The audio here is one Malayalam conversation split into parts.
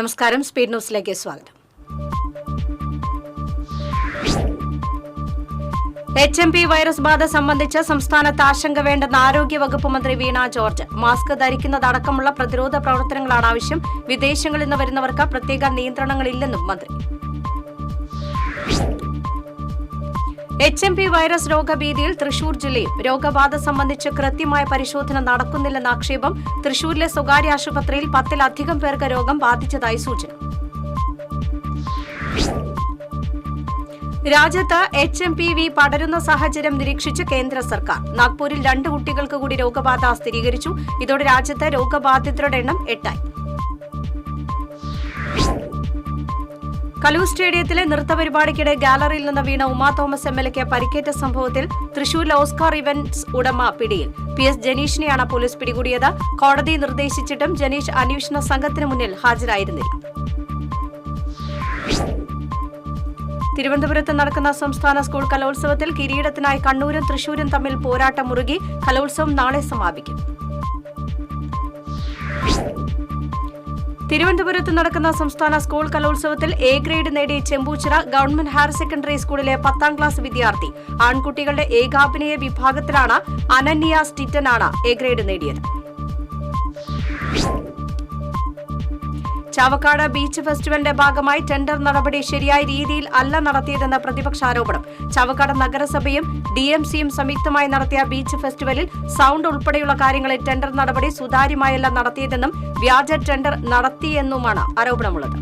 നമസ്കാരം, സ്പീഡ് ന്യൂസിലേക്ക് സ്വാഗതം. HMP വൈറസ് ബാധ സംബന്ധിച്ച് സംസ്ഥാനത്ത് ആശങ്ക വേണ്ടെന്ന് ആരോഗ്യവകുപ്പ് മന്ത്രി വീണ ജോർജ്. മാസ്ക് ധരിക്കുന്നതടക്കമുള്ള പ്രതിരോധ പ്രവർത്തനങ്ങളാണ് ആവശ്യം. വിദേശങ്ങളിൽ നിന്ന് വരുന്നവർക്ക് പ്രത്യേക നിയന്ത്രണങ്ങളില്ലെന്നും മന്ത്രി. HMP വൈറസ് രോഗഭീതിയിൽ തൃശൂർ ജില്ലയും. രോഗബാധ സംബന്ധിച്ച് കൃത്യമായ പരിശോധന നടക്കുന്നില്ലെന്ന ആക്ഷേപം. തൃശൂരിലെ സ്വകാര്യ ആശുപത്രിയിൽ 10-ലധികം പേർക്ക് രോഗം ബാധിച്ചതായി സൂചന. രാജ്യത്ത് HMPV പടരുന്ന സാഹചര്യം നിരീക്ഷിച്ച് കേന്ദ്ര സർക്കാർ. നാഗ്പൂരിൽ 2 കുട്ടികൾക്ക് കൂടി രോഗബാധ സ്ഥിരീകരിച്ചു. ഇതോടെ രാജ്യത്ത് രോഗബാധിതരുടെ എണ്ണം 8 ആയി. കലൂർ സ്റ്റേഡിയത്തിലെ നൃത്തപരിപാടിക്കിടെ ഗാലറിയിൽ നിന്ന് വീണ ഉമാ തോമസ് MLAയ്ക്ക് പരിക്കേറ്റ സംഭവത്തിൽ തൃശൂരിലെ ഓസ്കാർ ഇവന്റ്സ് ഉടമ പിടിയിൽ. PS ജനീഷിനെയാണ് പോലീസ് പിടികൂടിയത്. കോടതി നിർദ്ദേശിച്ചിട്ടും ജനീഷ് അന്വേഷണ സംഘത്തിന് മുന്നിൽ ഹാജരായിരുന്നില്ല. തിരുവനന്തപുരത്ത് നടക്കുന്ന സംസ്ഥാന സ്കൂൾ കലോത്സവത്തിൽ കിരീടത്തിനായി കണ്ണൂരും തൃശൂരും തമ്മിൽ പോരാട്ടം മുറുകി. കലോത്സവം നാളെ സമാപിക്കും. തിരുവനന്തപുരത്ത് നടക്കുന്ന സംസ്ഥാന സ്കൂൾ കലോത്സവത്തിൽ A ഗ്രേഡ് നേടി ചെമ്പൂച്ചിറ ഗവൺമെന്റ് ഹയർ സെക്കൻഡറി സ്കൂളിലെ 10ാം ക്ലാസ് വിദ്യാർത്ഥി. ആൺകുട്ടികളുടെ ഏകാഭിനയ വിഭാഗത്തിലാണ് അനന്യ സ്റ്റിറ്റനാണ് A ഗ്രേഡ് നേടിയത്. ചാവക്കാട് ബീച്ച് ഫെസ്റ്റിവലിന്റെ ഭാഗമായി ടെൻഡർ നടപടി ശരിയായ രീതിയിൽ അല്ല നടത്തിയതെന്ന പ്രതിപക്ഷ ആരോപണം. ചാവക്കാട് നഗരസഭയും DMCയും സംയുക്തമായി നടത്തിയ ബീച്ച് ഫെസ്റ്റിവലിൽ സൗണ്ട് ഉൾപ്പെടെയുള്ള കാര്യങ്ങളിൽ ടെൻഡർ നടപടി സുതാര്യമായല്ല നടത്തിയതെന്നും വ്യാജ ടെൻഡർ നടത്തിയെന്നുമാണ് ആരോപണമുള്ളത്.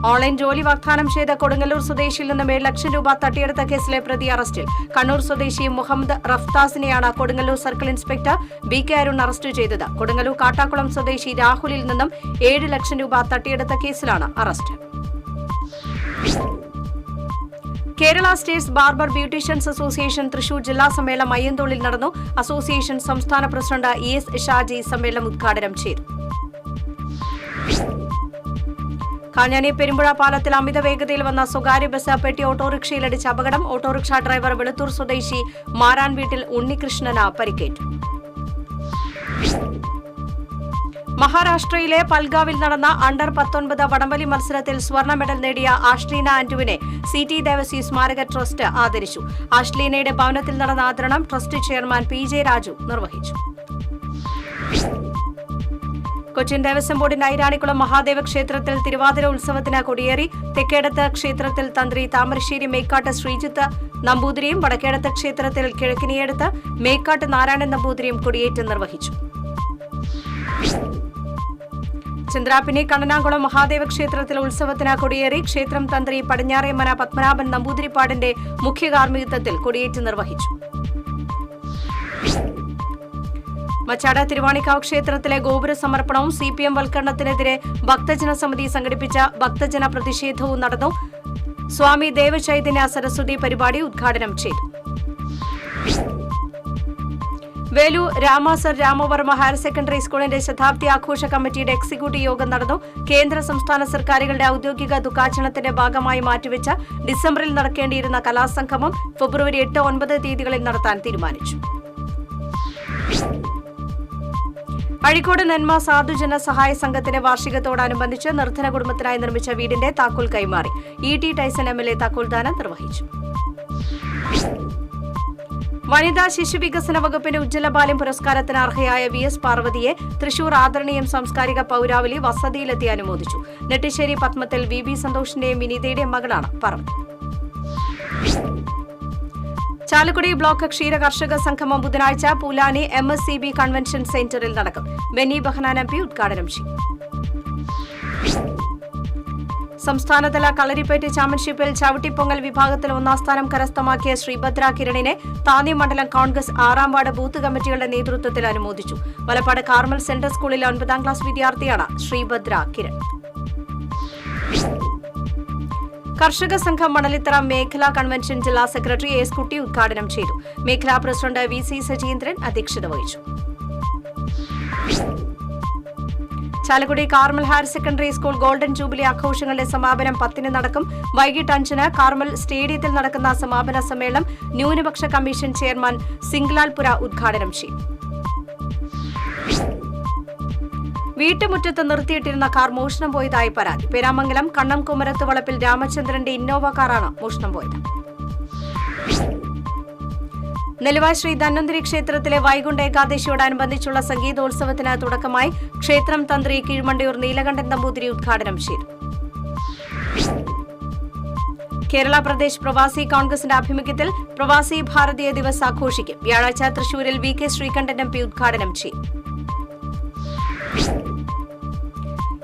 ഓൺലൈൻ ജോലി വാഗ്ദാനം ചെയ്ത കൊടുങ്ങല്ലൂർ സ്വദേശിയിൽ നിന്ന് 7 ലക്ഷം രൂപ തട്ടിയെടുത്ത കേസിലെ പ്രതി അറസ്റ്റിൽ. കണ്ണൂർ സ്വദേശി മുഹമ്മദ് റഫ്താസിനെയാണ് Kodungallur circle inspector BK Arun arrest ചെയ്തത്. കൊടുങ്ങല്ലൂർ കാട്ടാക്കുളം സ്വദേശി രാഹുലിൽ നിന്നും 7 ലക്ഷം രൂപ തട്ടിയെടുത്ത കേസിലാണ് arrest. Kerala States barber beauticians association Thrissur ജില്ലാ സമ്മേളനം അയ്യന്തോളിൽ നടന്നു. അസോസിയേഷൻ സംസ്ഥാന പ്രസിഡന്റ് ES ഷാജി സമ്മേളനം ഉദ്ഘാടനം ചെയ്തു. കാഞ്ഞാണി പെരുമ്പുഴ പാലത്തിൽ അമിത വേഗതയിൽ വന്ന സ്വകാര്യ ബസ് പെട്ടി ഓട്ടോറിക്ഷയിലടിച്ച് അപകടം. ഓട്ടോറിക്ഷ ഡ്രൈവർ വെളുത്തൂർ സ്വദേശി മാരാൻ വീട്ടിൽ ഉണ്ണികൃഷ്ണന് പരിക്കേറ്റു. മഹാരാഷ്ട്രയിലെ പൽഗാവിൽ നടന്ന അണ്ടർ-19 വടംവലി മത്സരത്തിൽ സ്വർണ്ണ മെഡൽ നേടിയ ആഷ്ലീന ആന്റുവിനെ CT ദേവസി സ്മാരക ട്രസ്റ്റ് ആദരിച്ചു. ആഷ്ലീനയുടെ ഭവനത്തിൽ നടന്ന ആദരണം ട്രസ്റ്റ് ചെയർമാൻ PJ രാജു നിർവഹിച്ചു. കൊച്ചിൻ ദേവസ്വം ബോർഡിന്റെ ഐരാണിക്കുളം മഹാദേവ ക്ഷേത്രത്തിൽ തിരുവാതിര ഉത്സവത്തിന് കൊടിയേറി. തെക്കേടത്ത് ക്ഷേത്രത്തിൽ തന്ത്രി താമരശ്ശേരി മേക്കാട്ട് ശ്രീജിത്ത് നമ്പൂതിരിയും വടക്കേടത്ത് ക്ഷേത്രത്തിൽ കിഴക്കിനിയടുത്ത് മേക്കാട്ട് നാരായണൻ നമ്പൂതിരിയും കൊടിയേറ്റ് നിർവഹിച്ചു. ചന്ദ്രാപ്പിനി കണ്ണനാകുളം മഹാദേവ ക്ഷേത്രത്തിൽ ഉത്സവത്തിന് കൊടിയേറി. ക്ഷേത്രം തന്ത്രി പടിഞ്ഞാറേമന പത്മനാഭൻ നമ്പൂതിരിപ്പാടിന്റെ മുഖ്യ കാർമ്മികത്വത്തിൽ കൊടിയേറ്റ് നിർവഹിച്ചു. മച്ചാട് തിരുവാണിക്കാവ് ക്ഷേത്രത്തിലെ ഗോപുര സമർപ്പണവും CPM വൽക്കരണത്തിനെതിരെ ഭക്തജന സമിതി സംഘടിപ്പിച്ച ഭക്തജന പ്രതിഷേധവും നടന്നു. സ്വാമി ദേവചൈതന്യ സരസ്വതി പരിപാടി ഉദ്ഘാടനം ചെയ്തു. വേലു രാമസർ രാമവർമ്മ ഹയർ സെക്കൻഡറി സ്കൂളിന്റെ ശതാബ്ദി ആഘോഷ കമ്മിറ്റിയുടെ എക്സിക്യൂട്ടീവ് യോഗം നടന്നു. കേന്ദ്ര സംസ്ഥാന സർക്കാരുകളുടെ ഔദ്യോഗിക ദുഃഖാചരണത്തിന്റെ ഭാഗമായി മാറ്റിവെച്ച ഡിസംബറിൽ നടക്കേണ്ടിയിരുന്ന കലാസംഗമം ഫെബ്രുവരി 8-9 തീയതികളിൽ നടത്താൻ തീരുമാനിച്ചു. അഴീക്കോട് നെന്മ സാധുജന സഹായ സംഘത്തിന്റെ വാർഷികത്തോടനുബന്ധിച്ച് നിർധന കുടുംബത്തിനായി നിർമ്മിച്ച വീടിന്റെ താക്കോൽ കൈമാറി. ET ടൈസൺ MLA താക്കോൽദാനം നിർവഹിച്ചു. വനിതാ ശിശുവികസന വകുപ്പിന്റെ ഉജ്ജ്വലബാല്യം പുരസ്കാരത്തിന് അർഹയായ VS പാർവതിയെ തൃശൂർ ആദരണീയം സാംസ്കാരിക പൌരാവലി വസതിയിലെത്തി അനുമോദിച്ചു. നെട്ടിശ്ശേരി പത്മത്തിൽ VB സന്തോഷിന്റെയും വിനീതയുടെയും മകളാണ് പാർവതി. ചാലക്കുടി ബ്ലോക്ക് ക്ഷീര കർഷക സംഗമം ബുധനാഴ്ച പൂലാനി MSCB കൺവെൻഷൻ സെന്ററിൽ നടക്കും. ബെന്നി ബെഹനാൻ MP ഉദ്ഘാടനം ചെയ്യും. സംസ്ഥാനതല കളരിപ്പയറ്റ് ചാമ്പ്യൻഷിപ്പിൽ ചവിട്ടിപ്പൊങ്ങൽ വിഭാഗത്തിൽ 1ാം സ്ഥാനം കരസ്ഥമാക്കിയ ശ്രീഭദ്ര കിരണിനെ താന്നി മണ്ഡലം കോൺഗ്രസ് 6ാം വാർഡ് ബൂത്ത് കമ്മിറ്റികളുടെ നേതൃത്വത്തിൽ അനുമോദിച്ചു. വലപ്പാട് കാർമൽ സെൻട്രൽ സ്കൂളിലെ 9ാം ക്ലാസ് വിദ്യാർത്ഥിയാണ് ശ്രീഭദ്ര കിരൺ. കർഷക സംഘം മണലിത്തറ മേഖലാ കൺവെൻഷൻ ജില്ലാ സെക്രട്ടറി S കുട്ടി ഉദ്ഘാടനം ചെയ്തു. മേഖലാ പ്രസിഡന്റ് VC സജീന്ദ്രൻ അധ്യക്ഷത വഹിച്ചു. Chalakudy Carmel higher secondary school golden jubilee ആഘോഷങ്ങളുടെ സമാപനം 10-ന് നടക്കും. വൈകിട്ട് 5-ന് കാർമൽ സ്റ്റേഡിയത്തിൽ നടക്കുന്ന സമാപന സമ്മേളനം ന്യൂനപക്ഷ കമ്മീഷൻ ചെയർമാൻ സിംഗ്ലാൽപുര ഉദ്ഘാടനം ചെയ്യും. വീട്ടുമുറ്റത്ത് നിർത്തിയിട്ടിരുന്ന കാർ മോഷണം പോയതായി പരാതി. പേരാമംഗലം കണ്ണംകുമരത്ത് വളപ്പിൽ രാമചന്ദ്രന്റെ ഇന്നോവ കാറാണ് മോഷണം പോയത്. നെല്ലുവായ് ശ്രീ ധന്വന്തരി ക്ഷേത്രത്തിലെ വൈകുണ്ഠ ഏകാദശിയോടനുബന്ധിച്ചുള്ള സംഗീതോത്സവത്തിന് തുടക്കമായി. ക്ഷേത്രം തന്ത്രി കീഴ്മണ്ടിയൂർ നീലകണ്ഠൻ നമ്പൂതിരി ഉദ്ഘാടനം ചെയ്തു. കേരള പ്രദേശ് പ്രവാസി കോൺഗ്രസിന്റെ ആഭിമുഖ്യത്തിൽ പ്രവാസി ഭാരതീയ ദിവസ് ആഘോഷിക്കും. വ്യാഴാഴ്ച തൃശൂരിൽ വി.കെ. ശ്രീകണ്ഠൻ എം.പി. ഉദ്ഘാടനം ചെയ്യും.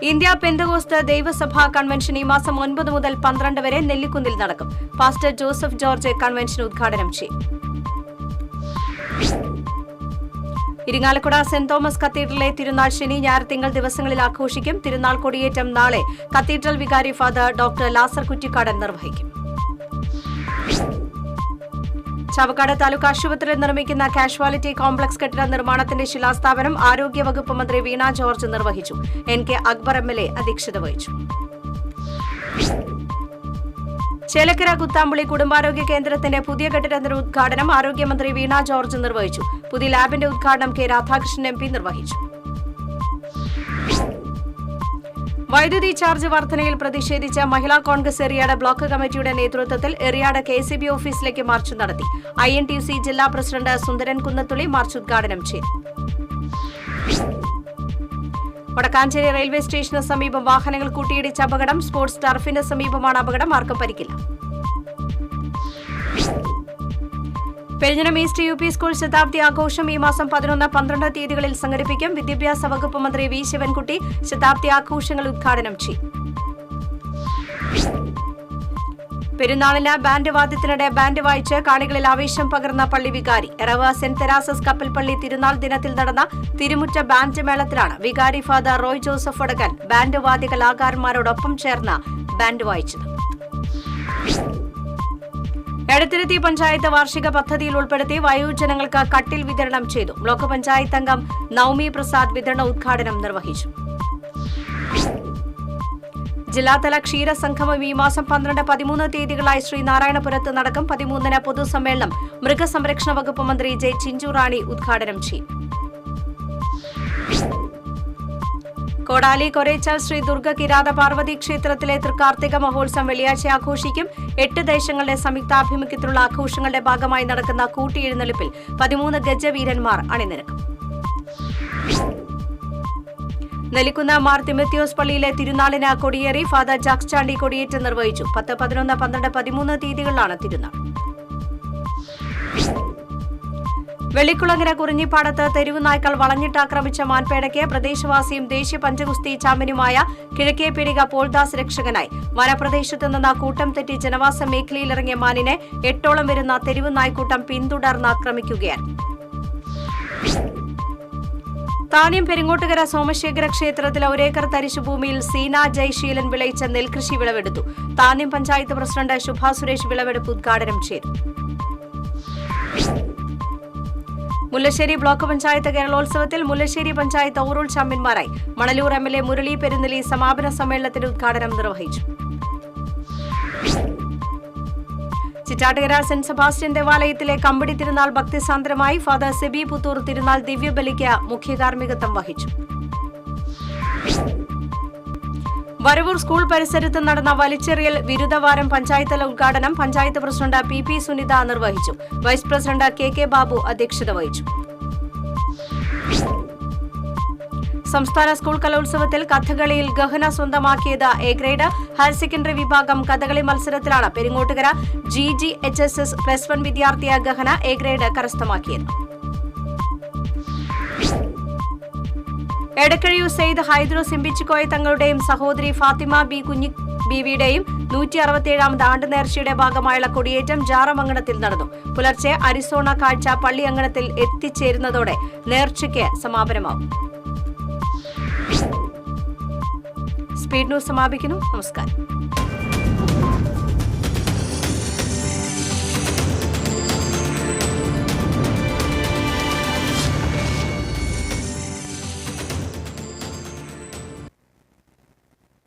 ഇന്ത്യ പെന്തകോസ്ത് ദൈവസഭാ കൺവെൻഷൻ ഈ മാസം 9 മുതൽ 12 വരെ നെല്ലിക്കുന്നിൽ നടക്കും. പാസ്റ്റർ ജോസഫ് ജോർജ് കൺവെൻഷൻ ഉദ്ഘാടനം ചെയ്യും. ഇരിങ്ങാലക്കുട സെന്റ് തോമസ് കത്തീഡ്രലിലെ തിരുനാൾ ശനി, ഞായർ, തിങ്കൾ ദിവസങ്ങളിൽ ആഘോഷിക്കും. തിരുനാൾ കൊടിയേറ്റം നാളെ കത്തീഡ്രൽ വികാരി ഫാദർ ഡോക്ടർ ലാസർ കുറ്റിക്കാടൻ നിർവഹിക്കും. ചാവക്കാട് താലൂക്ക് ആശുപത്രിയിൽ നിർമ്മിക്കുന്ന കാഷ്വാലിറ്റി കോംപ്ലക്സ് കെട്ടിട നിർമ്മാണത്തിന്റെ ശിലാസ്ഥാപനം ആരോഗ്യവകുപ്പ് മന്ത്രി വീണ ജോർജ് നിർവഹിച്ചു. N.K. അക്ബർ MLA അധ്യക്ഷത വഹിച്ചു. ചേലക്കര കുത്താമ്പുളി കുടുംബാരോഗ്യ കേന്ദ്രത്തിന്റെ പുതിയ കെട്ടിടത്തിന്റെ ഉദ്ഘാടനം ആരോഗ്യമന്ത്രി വീണ ജോർജ് നിർവഹിച്ചു. പുതിയ ലാബിന്റെ ഉദ്ഘാടനം കെ. രാധാകൃഷ്ണൻ MP നിർവഹിച്ചു. വൈദ്യുതി ചാർജ് വർധനയിൽ പ്രതിഷേധിച്ച് മഹിളാ കോൺഗ്രസ് എറിയാട് ബ്ലോക്ക് കമ്മിറ്റിയുടെ നേതൃത്വത്തിൽ എറിയാട് KCB ഓഫീസിലേക്ക് മാർച്ച് നടത്തി. INTUC ജില്ലാ പ്രസിഡന്റ് സുന്ദരൻ കുന്നത്തുള്ളി മാർച്ച് ഉദ്ഘാടനം ചെയ്തു. വടക്കാഞ്ചേരി റെയിൽവേ സ്റ്റേഷന് സമീപം വാഹനങ്ങൾ കൂട്ടിയിടിച്ച അപകടം. സ്പോർട്സ് ടർഫിന് സമീപമാണ് അപകടം. ആർക്കും പരിക്കില്ല. പെരിഞ്ഞനം ഈസ്റ്റ് UP സ്കൂൾ ശതാബ്ദി ആഘോഷം ഈ മാസം 11, 12 തീയതികളിൽ സംഘടിപ്പിക്കും. വിദ്യാഭ്യാസ വകുപ്പ് മന്ത്രി V. ശിവൻകുട്ടി ശതാബ്ദി ആഘോഷങ്ങൾ ഉദ്ഘാടനം ചെയ്യും. പെരുന്നാളിന് ബാൻഡ് വാദ്യത്തിനിടെ ബാൻഡ് വായിച്ച് കാണികളിൽ ആവേശം പകർന്ന പള്ളി വികാരി. എറവ സെന്റ് തെരാസസ് കപ്പൽപ്പള്ളി തിരുനാൾ ദിനത്തിൽ നടന്ന തിരുമുറ്റ ബാൻഡ് മേളത്തിലാണ് വികാരി ഫാദർ റോയ് ജോസഫ് വടക്കൻ ബാൻഡ് വാദ്യ കലാകാരന്മാരോടൊപ്പം ചേർന്ന് ബാൻഡ് വായിച്ചത്. എടത്തിരുത്തി പഞ്ചായത്ത് വാർഷിക പദ്ധതിയിൽ ഉൾപ്പെടുത്തി വയോജനങ്ങൾക്ക് കട്ടിൽ വിതരണം ചെയ്തു. ബ്ലോക്ക് പഞ്ചായത്ത് അംഗം നൌമി പ്രസാദ് വിതരണ ഉദ്ഘാടനം നിർവഹിച്ചു. ജില്ലാതല ക്ഷീരസംഗമം ഈ മാസം 12, 13 തീയതികളായി ശ്രീനാരായണപുരത്ത് നടക്കും. 13-ന് പൊതുസമ്മേളനം മൃഗസംരക്ഷണ വകുപ്പ് മന്ത്രി ജെ. ചിഞ്ചുറാണി ഉദ്ഘാടനം ചെയ്യും. കോടാലി കൊരേച്ചാൽ ശ്രീ ദുർഗ കിരാത പാർവതി ക്ഷേത്രത്തിലെ തൃക്കാർത്തിക മഹോത്സവം വെള്ളിയാഴ്ച ആഘോഷിക്കും. 8 ദേശങ്ങളുടെ സംയുക്താഭിമുഖ്യത്തിലുള്ള ആഘോഷങ്ങളുടെ ഭാഗമായി നടക്കുന്ന കൂട്ടിയെഴുന്നള്ളിപ്പിൽ 13 ഗജവീരന്മാർ അണിനിരക്കും. നെല്ലിക്കുന്ന് മാർ തിമത്യോസ് പള്ളിയിലെ തിരുനാളിന് കൊടിയേറി. ഫാദർ ജാക്സ് ചാണ്ടി കൊടിയേറ്റ് നിർവഹിച്ചു. 10, 11, 12, 13 തീയതികളിലാണ് തിരുനാൾ. വെള്ളിക്കുളങ്ങര കുറിഞ്ഞിപ്പാടത്ത് തെരുവ് നായ്ക്കൾ വളഞ്ഞിട്ടാക്രമിച്ച മാൻപേടയ്ക്ക് പ്രദേശവാസിയും ദേശീയ പഞ്ചഗുസ്തി ചാമ്പ്യനുമായ കിഴക്കേ പീടിക പോൾദാസ് രക്ഷകനായി. വനപ്രദേശത്ത് നിന്ന് കൂട്ടം തെറ്റി ജനവാസ മേഖലയിലിറങ്ങിയ മാനിനെ 8ഓളം വരുന്ന തെരുവ് നായ്ക്കൂട്ടം പിന്തുടർന്ന് ആക്രമിക്കുകയാണ്. താന്യം പെരിങ്ങോട്ടുകര സോമശേഖര ക്ഷേത്രത്തിലെ 1 ഏക്കർ തരിശുഭൂമിയിൽ സീന ജയ്ശീലൻ വിളയിച്ച നെൽകൃഷി വിളവെടുത്തു. താന്യം പഞ്ചായത്ത് പ്രസിഡന്റ് ശുഭ സുരേഷ് വിളവെടുപ്പ് ഉദ്ഘാടനം ചെയ്തു. മുല്ലശ്ശേരി ബ്ലോക്ക് പഞ്ചായത്ത് കേരളോത്സവത്തിൽ മുല്ലശ്ശേരി പഞ്ചായത്ത് ഓവറോൾ ചാമ്പ്യന്മാരായി. മണലൂർ MLA മുരളി പെരുന്നെല്ലി സമാപന സമ്മേളനത്തിന്റെ ഉദ്ഘാടനം നിർവഹിച്ചു. ചിറ്റാട്ടുകര സെന്റ് സെബാസ്റ്റ്യൻ ദേവാലയത്തിലെ കമ്പടി തിരുനാൾ ഭക്തിസാന്ദ്രമായി. ഫാദർ സെബി പുത്തൂർ തിരുനാൾ ദിവ്യബലിക്ക് മുഖ്യകാർമ്മികത്വം വഹിച്ചു. വരവൂർ സ്കൂൾ പരിസരത്ത് നടന്ന വലിച്ചെറിയൽ വിരുദ്ധവാരം പഞ്ചായത്തല ഉദ്ഘാടനം പഞ്ചായത്ത് പ്രസിഡന്റ് PP സുനിത നിർവഹിച്ചു. വൈസ് പ്രസിഡന്റ് KK ബാബു അധ്യക്ഷത വഹിച്ചു. സംസ്ഥാന സ്കൂൾ കലോത്സവത്തിൽ കഥകളിയിൽ ഗഹന സ്വന്തമാക്കിയത് A ഗ്രേഡ്. ഹയർ സെക്കൻഡറി വിഭാഗം കഥകളി മത്സരത്തിലാണ് പെരിങ്ങോട്ടുകര GGHSS +1 വിദ്യാർത്ഥിയ ഗഹന A ഗ്രേഡ് കരസ്ഥമാക്കിയത്. എടക്കഴിയൂർ സെയ്ദ് ഹൈദ്രോസ് എംപിച്ചിക്കോയ തങ്ങളുടെയും സഹോദരി ഫാത്തിമ ബി കുഞ്ഞി ബീവിയുടെയും 167ാമത് ആണ്ട് നേർച്ചയുടെ ഭാഗമായുള്ള കൊടിയേറ്റം ജാറമംഗണത്തിൽ നടന്നു. പുലർച്ചെ അരിസോണ കാഴ്ച പള്ളി അങ്കണത്തിൽ എത്തിച്ചേരുന്നതോടെ നേർച്ചയ്ക്ക് സമാപനമാവും. സ്പീഡ് ന്യൂസ് സമാപിക്കുന്നു. നമസ്കാരം.